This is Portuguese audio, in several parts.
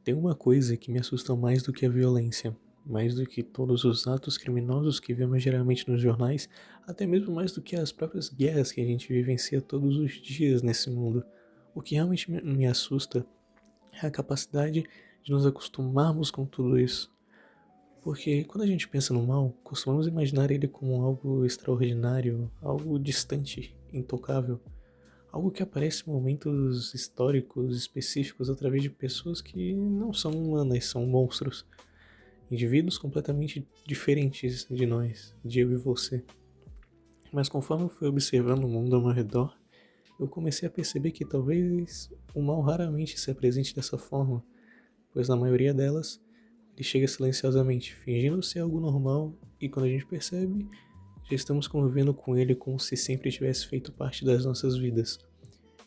Tem uma coisa que me assusta mais do que a violência, mais do que todos os atos criminosos que vemos geralmente nos jornais, até mesmo mais do que as próprias guerras que a gente vivencia todos os dias nesse mundo. O que realmente me assusta é a capacidade de nos acostumarmos com tudo isso. Porque quando a gente pensa no mal, costumamos imaginar ele como algo extraordinário, algo distante, intocável. Algo que aparece em momentos históricos específicos através de pessoas que não são humanas, são monstros. Indivíduos completamente diferentes de nós, de eu e você. Mas conforme eu fui observando o mundo ao meu redor, eu comecei a perceber que talvez o mal raramente se apresente dessa forma, pois na maioria delas ele chega silenciosamente, fingindo ser algo normal, e quando a gente percebe, já estamos convivendo com ele como se sempre tivesse feito parte das nossas vidas.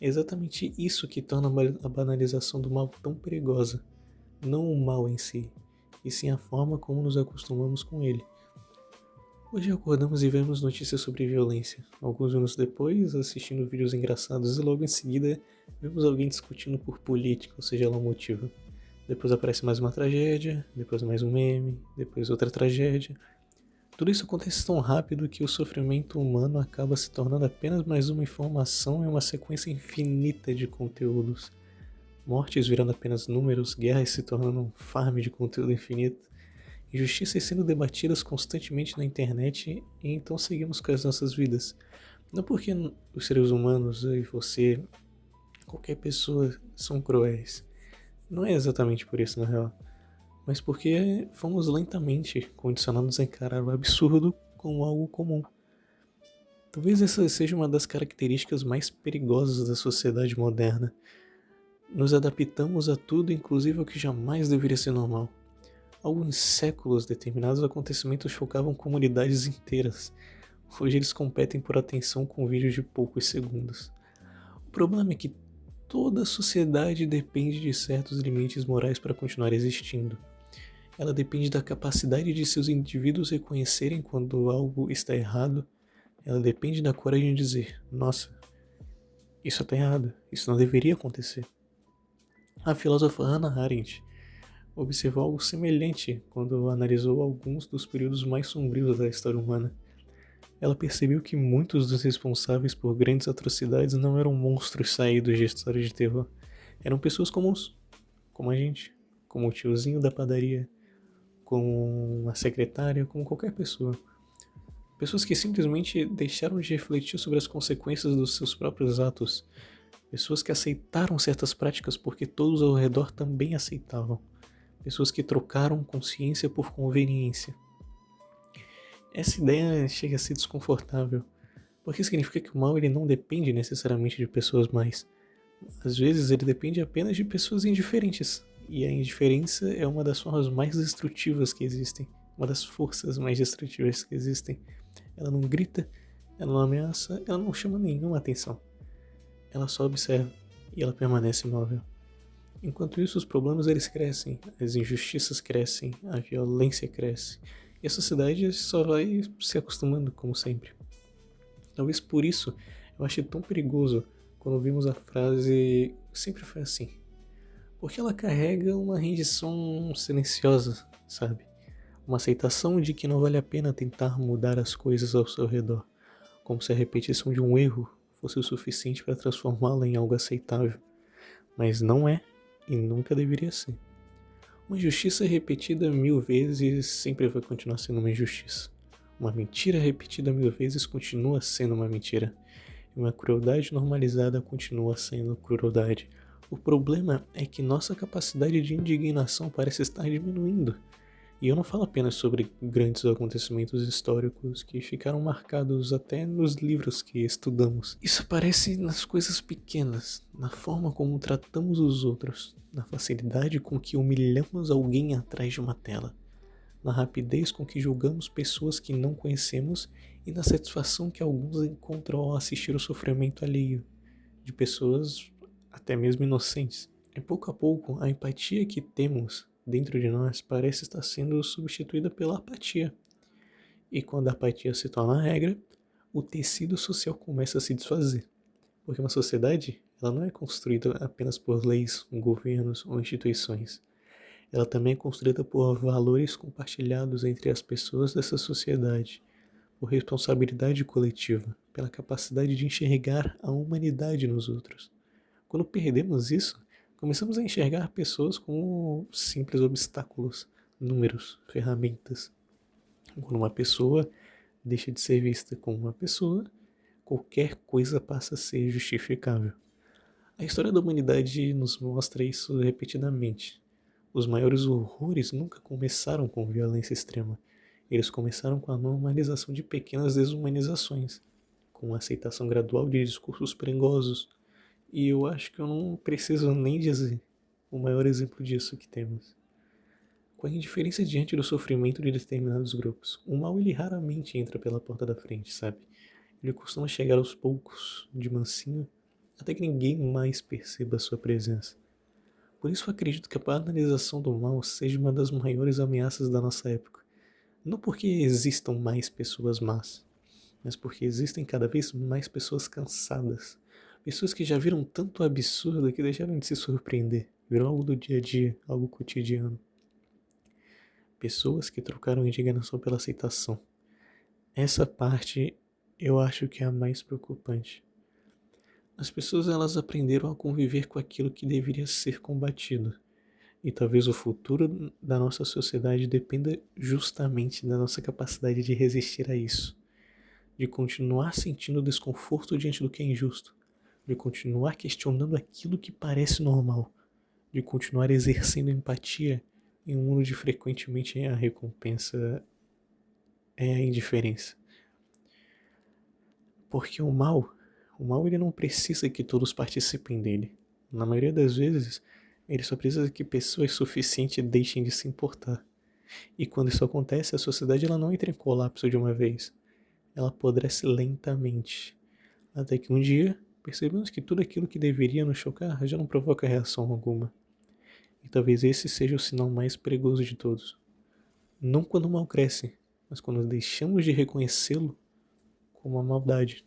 É exatamente isso que torna a banalização do mal tão perigosa. Não o mal em si, e sim a forma como nos acostumamos com ele. Hoje acordamos e vemos notícias sobre violência. Alguns anos depois, assistindo vídeos engraçados e logo em seguida vemos alguém discutindo por política, ou seja lá o motivo. Depois aparece mais uma tragédia, depois mais um meme, depois outra tragédia. Tudo isso acontece tão rápido que o sofrimento humano acaba se tornando apenas mais uma informação em uma sequência infinita de conteúdos. Mortes virando apenas números, guerras se tornando um farm de conteúdo infinito, injustiças sendo debatidas constantemente na internet e então seguimos com as nossas vidas. Não porque os seres humanos, eu e você, qualquer pessoa, são cruéis. Não é exatamente por isso na real, mas porque fomos lentamente condicionados a encarar o absurdo como algo comum. Talvez essa seja uma das características mais perigosas da sociedade moderna. Nos adaptamos a tudo, inclusive ao que jamais deveria ser normal. Alguns séculos, determinados acontecimentos chocavam comunidades inteiras. Hoje eles competem por atenção com vídeos de poucos segundos. O problema é que toda a sociedade depende de certos limites morais para continuar existindo. Ela depende da capacidade de seus indivíduos reconhecerem quando algo está errado. Ela depende da coragem de dizer: nossa, isso está errado, isso não deveria acontecer. A filósofa Hannah Arendt observou algo semelhante quando analisou alguns dos períodos mais sombrios da história humana. Ela percebeu que muitos dos responsáveis por grandes atrocidades não eram monstros saídos de histórias de terror. Eram pessoas comuns, como a gente, como o tiozinho da padaria, como a secretária, como qualquer pessoa. Pessoas que simplesmente deixaram de refletir sobre as consequências dos seus próprios atos. Pessoas que aceitaram certas práticas porque todos ao redor também aceitavam. Pessoas que trocaram consciência por conveniência. Essa ideia chega a ser desconfortável, porque significa que o mal ele não depende necessariamente de pessoas mais. Às vezes ele depende apenas de pessoas indiferentes, e a indiferença é uma das formas mais destrutivas que existem, uma das forças mais destrutivas que existem. Ela não grita, ela não ameaça, ela não chama nenhuma atenção. Ela só observa, e ela permanece imóvel. Enquanto isso, os problemas eles crescem, as injustiças crescem, a violência cresce, e a sociedade só vai se acostumando, como sempre. Talvez por isso eu achei tão perigoso quando vimos a frase sempre foi assim. Porque ela carrega uma rendição silenciosa, sabe? Uma aceitação de que não vale a pena tentar mudar as coisas ao seu redor, como se a repetição de um erro fosse o suficiente para transformá-la em algo aceitável. Mas não é e nunca deveria ser. Uma injustiça repetida 1000 vezes sempre vai continuar sendo uma injustiça. Uma mentira repetida 1000 vezes continua sendo uma mentira. E uma crueldade normalizada continua sendo crueldade. O problema é que nossa capacidade de indignação parece estar diminuindo. E eu não falo apenas sobre grandes acontecimentos históricos que ficaram marcados até nos livros que estudamos. Isso aparece nas coisas pequenas, na forma como tratamos os outros, na facilidade com que humilhamos alguém atrás de uma tela, na rapidez com que julgamos pessoas que não conhecemos e na satisfação que alguns encontram ao assistir o sofrimento alheio de pessoas até mesmo inocentes. E pouco a pouco, a empatia que temos dentro de nós parece estar sendo substituída pela apatia. E quando a apatia se torna a regra, o tecido social começa a se desfazer. Porque uma sociedade ela não é construída apenas por leis, governos ou instituições. Ela também é construída por valores compartilhados entre as pessoas dessa sociedade, por responsabilidade coletiva, pela capacidade de enxergar a humanidade nos outros. Quando perdemos isso, começamos a enxergar pessoas como simples obstáculos, números, ferramentas. Quando uma pessoa deixa de ser vista como uma pessoa, qualquer coisa passa a ser justificável. A história da humanidade nos mostra isso repetidamente. Os maiores horrores nunca começaram com violência extrema. Eles começaram com a normalização de pequenas desumanizações, com a aceitação gradual de discursos perigosos. E eu acho que eu não preciso nem dizer o maior exemplo disso que temos. Com a indiferença diante do sofrimento de determinados grupos, o mal ele raramente entra pela porta da frente, sabe? Ele costuma chegar aos poucos, de mansinho, até que ninguém mais perceba sua presença. Por isso eu acredito que a banalização do mal seja uma das maiores ameaças da nossa época. Não porque existam mais pessoas más, mas porque existem cada vez mais pessoas cansadas. Pessoas que já viram tanto absurdo que deixaram de se surpreender. Viram algo do dia a dia, algo cotidiano. Pessoas que trocaram indignação pela aceitação. Essa parte eu acho que é a mais preocupante. As pessoas elas aprenderam a conviver com aquilo que deveria ser combatido. E talvez o futuro da nossa sociedade dependa justamente da nossa capacidade de resistir a isso. De continuar sentindo desconforto diante do que é injusto. De continuar questionando aquilo que parece normal. De continuar exercendo empatia em um mundo onde frequentemente a recompensa é a indiferença. Porque o mal ele não precisa que todos participem dele. Na maioria das vezes, ele só precisa que pessoas suficientes deixem de se importar. E quando isso acontece, a sociedade ela não entra em colapso de uma vez. Ela apodrece lentamente. Até que um dia, percebemos que tudo aquilo que deveria nos chocar já não provoca reação alguma. E talvez esse seja o sinal mais perigoso de todos. Não quando o mal cresce, mas quando deixamos de reconhecê-lo como uma maldade.